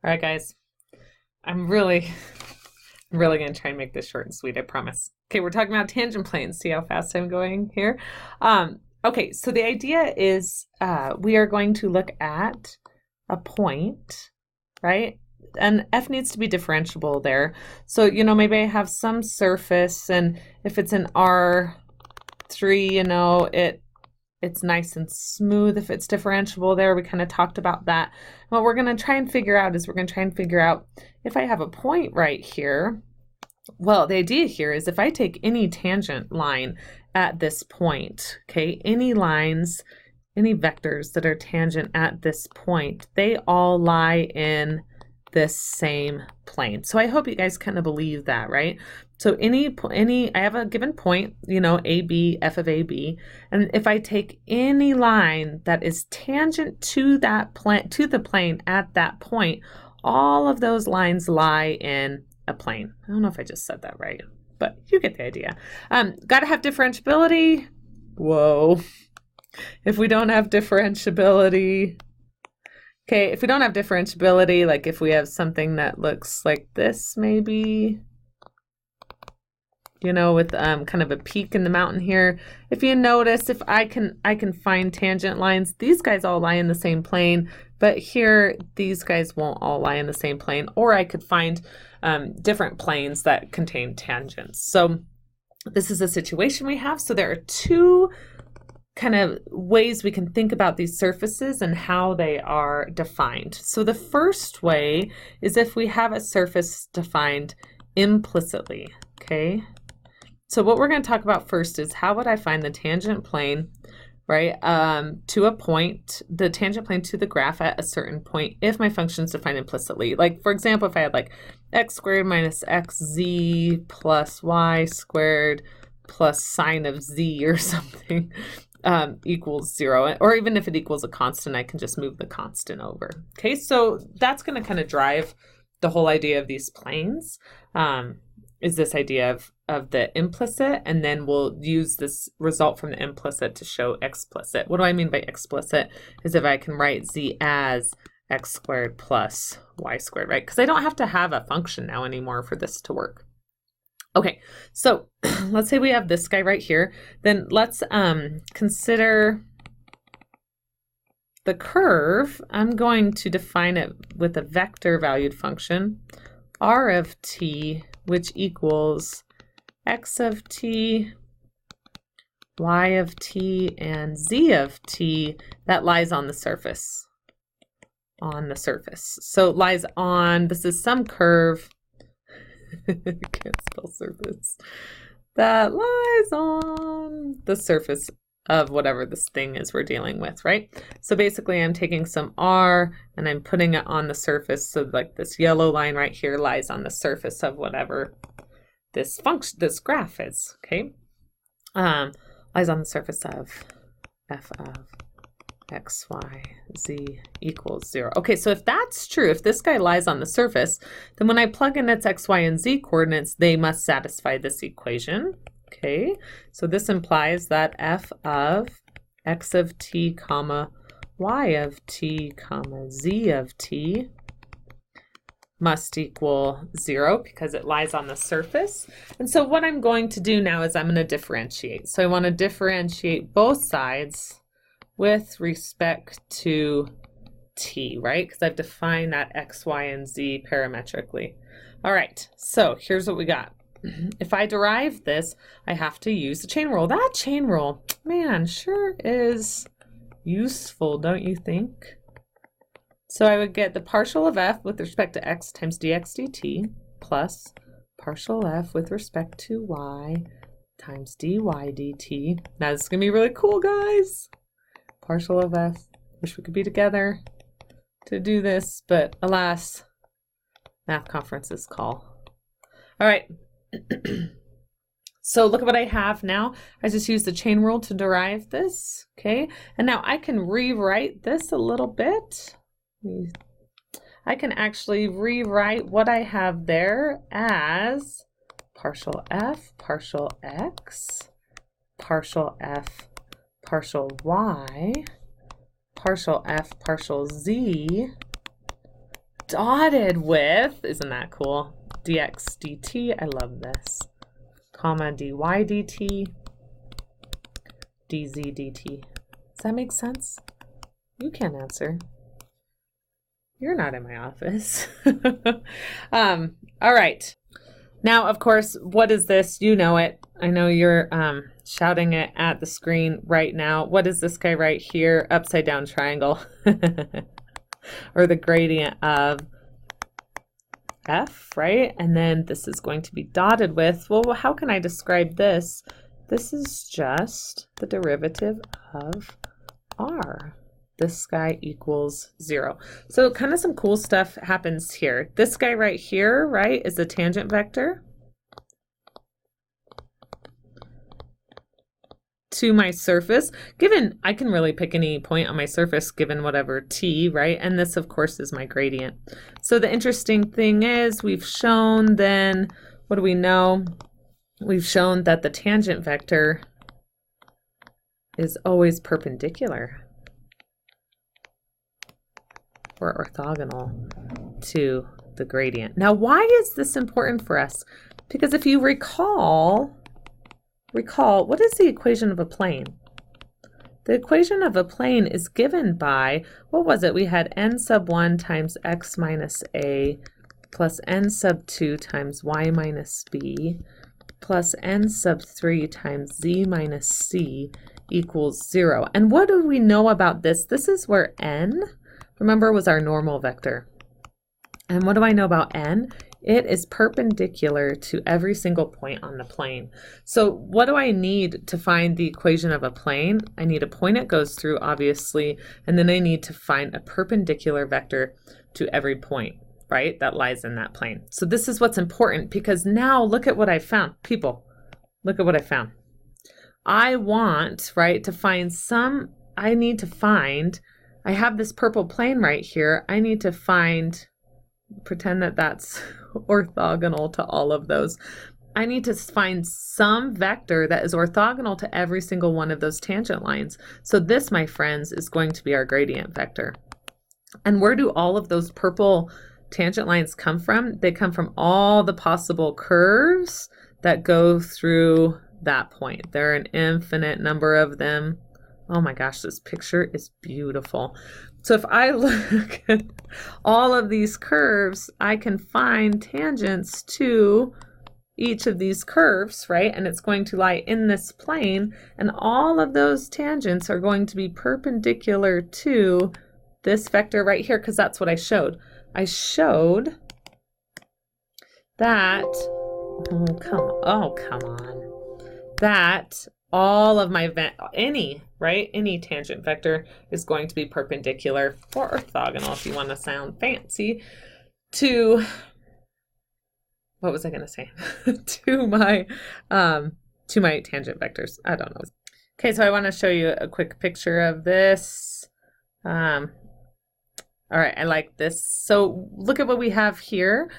All right, guys. I'm really going to try and make this short and sweet, I promise. Okay, we're talking about tangent planes. See how fast I'm going here? Okay, so the idea is we are going to look at a point, right? And f needs to be differentiable there. So, maybe I have some surface, and if it's an R3, it's nice and smooth if it's differentiable there. We kind of talked about that. What we're going to try and figure out is if I have a point right here. Well, the idea here is if I take any tangent line at this point, okay, any lines, any vectors that are tangent at this point, they all lie in this same plane. So I hope you guys kind of believe that, right? So I have a given point, AB, f of AB, and if I take any line that is tangent to that to the plane at that point, all of those lines lie in a plane. I don't know if I just said that right, but you get the idea. Got to have differentiability. Whoa. If we don't have differentiability, okay, if we don't have differentiability, like if we have something that looks like this, maybe, with kind of a peak in the mountain here. If you notice, if I can find tangent lines, these guys all lie in the same plane, but here these guys won't all lie in the same plane, or I could find different planes that contain tangents. So this is a situation we have. So there are two kind of ways we can think about these surfaces and how they are defined. So the first way is if we have a surface defined implicitly, okay? So what we're going to talk about first is how would I find the tangent plane, right, to a point, the tangent plane to the graph at a certain point if my function is defined implicitly. Like, for example, if I had like x squared minus xz plus y squared plus sine of z or something equals 0. Or even if it equals a constant, I can just move the constant over. Okay, so that's going to kind of drive the whole idea of these planes. Is this idea of the implicit, and then we'll use this result from the implicit to show explicit. What do I mean by explicit? Is if I can write z as x squared plus y squared, right? Because I don't have to have a function now anymore for this to work. Okay, so let's say we have this guy right here. Then let's consider the curve. I'm going to define it with a vector valued function, r of t, which equals x of t, y of t, and z of t that lies on the surface. So it lies on, this is some curve, I can't spell surface, that lies on the surface of whatever this thing is we're dealing with, right? So basically I'm taking some r and I'm putting it on the surface. So like this yellow line right here lies on the surface of whatever this graph is, okay? Lies on the surface of f of x, y, z equals 0. Okay, so if that's true, if this guy lies on the surface, then when I plug in its x, y, and z coordinates, they must satisfy this equation. Okay, so this implies that f of x of t comma y of t comma z of t must equal 0 because it lies on the surface. And so what I'm going to do now is I'm going to differentiate. So I want to differentiate both sides with respect to t, right? Because I've defined that x, y, and z parametrically. All right, so here's what we got. If I derive this, I have to use the chain rule. That chain rule, man, sure is useful, don't you think? So I would get the partial of f with respect to x times dx dt plus partial f with respect to y times dy dt. Now this is going to be really cool, guys. Partial of f. Wish we could be together to do this, but alas, math conferences call. All right. So look at what I have now. I just used the chain rule to derive this, okay? And now I can rewrite this a little bit. I can actually rewrite what I have there as partial f, partial x, partial f, partial y, partial f, partial z, dotted with, isn't that cool? Dx dt, I love this. Comma dy dt, dz dt. Does that make sense? You can't answer. You're not in my office. All right. Now, of course, what is this? You know it. I know you're shouting it at the screen right now. What is this guy right here? Upside down triangle. Or the gradient of f, right? And then this is going to be dotted with, well, how can I describe this? This is just the derivative of r. This guy equals 0. So kind of some cool stuff happens here. This guy right here, right, is a tangent vector to my surface. Given, I can really pick any point on my surface given whatever t, right? And this, of course, is my gradient. So the interesting thing is we've shown then, what do we know? We've shown that the tangent vector is always perpendicular or orthogonal to the gradient. Now, why is this important for us? Because if you recall, what is the equation of a plane? The equation of a plane is given by, what was it? We had n sub 1 times x minus a plus n sub 2 times y minus b plus n sub 3 times z minus c equals 0. And what do we know about this? This is where n, remember, was our normal vector. And what do I know about n? It is perpendicular to every single point on the plane. So what do I need to find the equation of a plane? I need a point it goes through, obviously, and then I need to find a perpendicular vector to every point, right, that lies in that plane. So this is what's important, because now look at what I found. People, look at what I found. I want, right, to find some, I need to find, I have this purple plane right here. I need to find, pretend that that's orthogonal to all of those. I need to find some vector that is orthogonal to every single one of those tangent lines. So this, my friends, is going to be our gradient vector. And where do all of those purple tangent lines come from? They come from all the possible curves that go through that point. There are an infinite number of them. Oh my gosh, this picture is beautiful. So if I look at all of these curves, I can find tangents to each of these curves, right? And it's going to lie in this plane, and all of those tangents are going to be perpendicular to this vector right here, because that's what I showed. I showed that, come on, that all of my, any tangent vector is going to be perpendicular or orthogonal, if you want to sound fancy, to, what was I going to say? to my tangent vectors. I don't know. Okay, so I want to show you a quick picture of this. All right, I like this. So look at what we have here.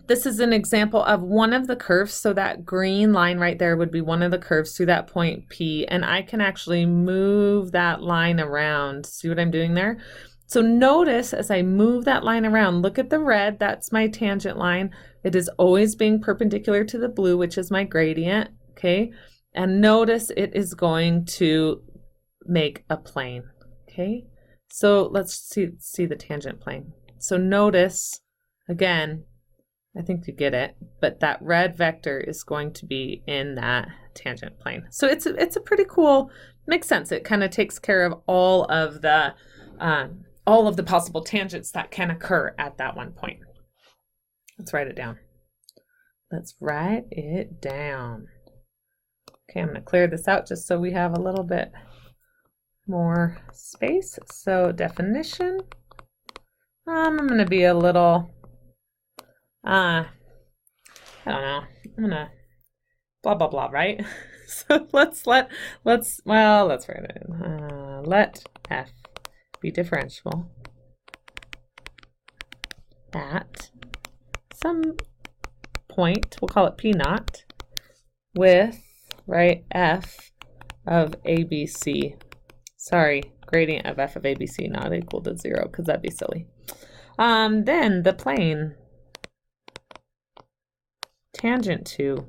This is an example of one of the curves. So that green line right there would be one of the curves through that point P, and I can actually move that line around. See what I'm doing there? So notice as I move that line around, look at the red, that's my tangent line. It is always being perpendicular to the blue, which is my gradient, okay? And notice it is going to make a plane, okay? So let's see the tangent plane. So notice, again, I think you get it, but that red vector is going to be in that tangent plane. So it's a pretty cool, makes sense. It kind of takes care of all of the possible tangents that can occur at that one point. Let's write it down. Let's write it down. Okay, I'm going to clear this out just so we have a little bit more space. So definition, I'm going to be a little, I don't know, I'm going to blah, blah, blah, right? So let's write it in. Let f be differentiable at some point, we'll call it P naught, with, right, f of ABC. Sorry, gradient of f of ABC not equal to 0, because that'd be silly. Then the plane tangent to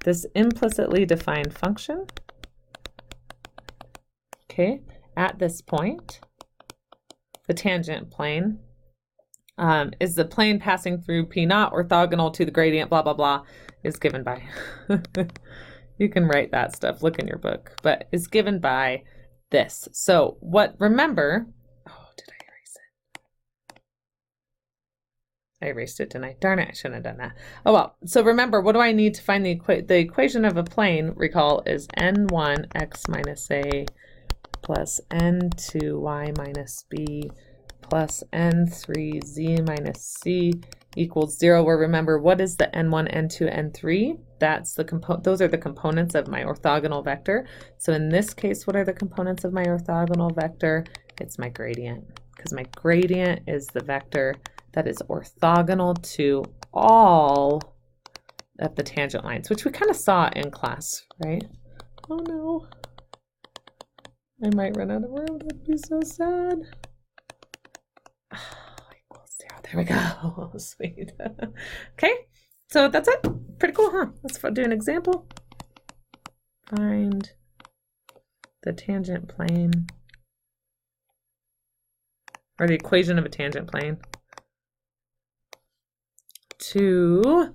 this implicitly defined function, okay, at this point, the tangent plane is the plane passing through P naught orthogonal to the gradient, blah, blah, blah, is given by, you can write that stuff, look in your book, but is given by this. So what, remember, oh, did I erase it? I erased it, didn't I? Darn it, I shouldn't have done that. Oh well, so remember, what do I need to find the equation of a plane, recall, is n1 x minus a plus n2 y minus b plus n3 z minus c equals 0, where remember, what is the n1, n2, n3? That's the those are the components of my orthogonal vector. So in this case, what are the components of my orthogonal vector? It's my gradient, because my gradient is the vector that is orthogonal to all of the tangent lines, which we kind of saw in class, right? Oh no. I might run out of room. That'd be so sad. Equals 0. There we go. Sweet. Okay, so that's it. Pretty cool, huh? Let's do an example. Find the tangent plane, or the equation of a tangent plane to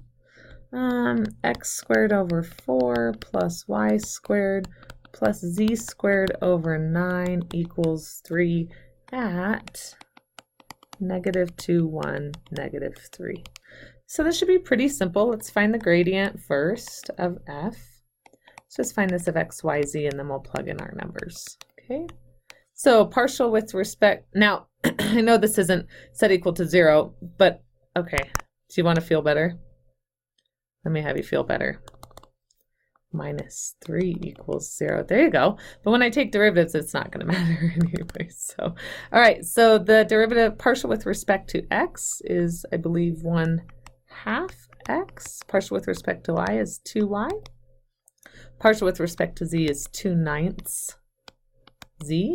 x squared over 4 plus y squared plus z squared over 9 equals 3 at -2, 1, -3. So this should be pretty simple. Let's find the gradient first of f. Let's just find this of x, y, z, and then we'll plug in our numbers. Okay, so partial with respect, now I know this isn't set equal to 0, but okay, do you want to feel better? Let me have you feel better. -3 equals 0. There you go. But when I take derivatives, it's not going to matter anyway. So, all right. So the derivative partial with respect to x is, I believe, 1/2 x. Partial with respect to y is 2y. Partial with respect to z is 2/9 z.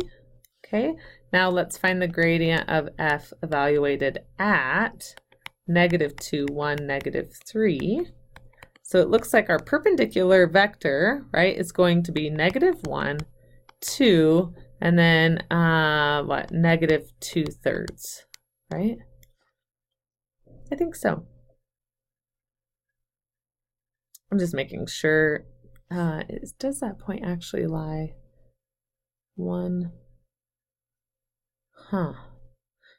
Okay. Now let's find the gradient of f evaluated at -2, 1, -3. So it looks like our perpendicular vector, right, is going to be -1, 2, and then what, -2/3, right? I think so. I'm just making sure. Does that point actually lie 1? Huh.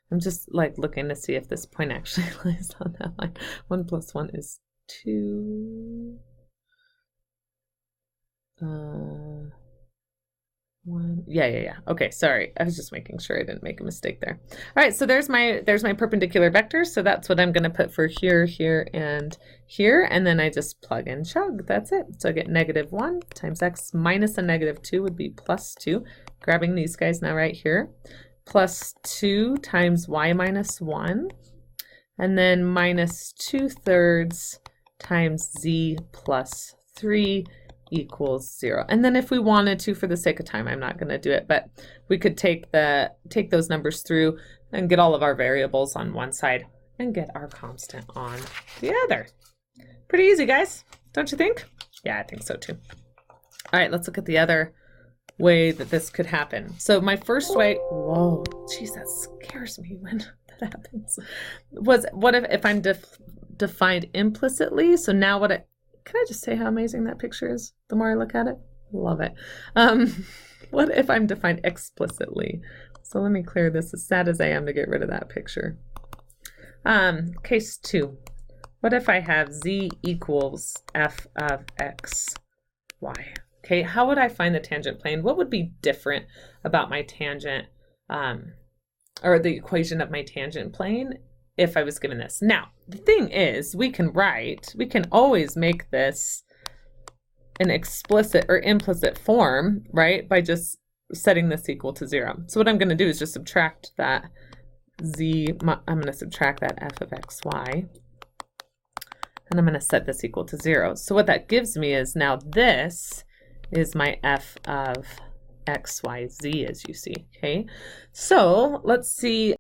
I'm just like looking to see if this point actually lies on that line. 1 plus 1 is 2. 1. Yeah. Okay, sorry. I was just making sure I didn't make a mistake there. All right, so there's my perpendicular vector. So that's what I'm going to put for here, here, and here. And then I just plug and chug. That's it. So I get -1 times x minus a -2 would be +2. Grabbing these guys now right here. +2 times y minus 1. And then -2/3 times z plus 3 equals 0. And then if we wanted to, for the sake of time, I'm not going to do it, but we could take those numbers through and get all of our variables on one side and get our constant on the other. Pretty easy, guys, don't you think? Yeah, I think so too. All right, let's look at the other way that this could happen. So my first way, whoa, geez, that scares me when that happens, was what if I'm defined implicitly? So now can I just say how amazing that picture is? The more I look at it, love it. What if I'm defined explicitly? So let me clear this, as sad as I am to get rid of that picture. Case 2. What if I have z equals f of x, y? Okay, how would I find the tangent plane? What would be different about my tangent, or the equation of my tangent plane if I was given this? Now, the thing is, we can always make this an explicit or implicit form, right? By just setting this equal to 0. So what I'm going to do is just subtract that I'm going to subtract that f of x, y, and I'm going to set this equal to 0. So what that gives me is now this is my f of X, Y, Z, as you see, okay? So let's see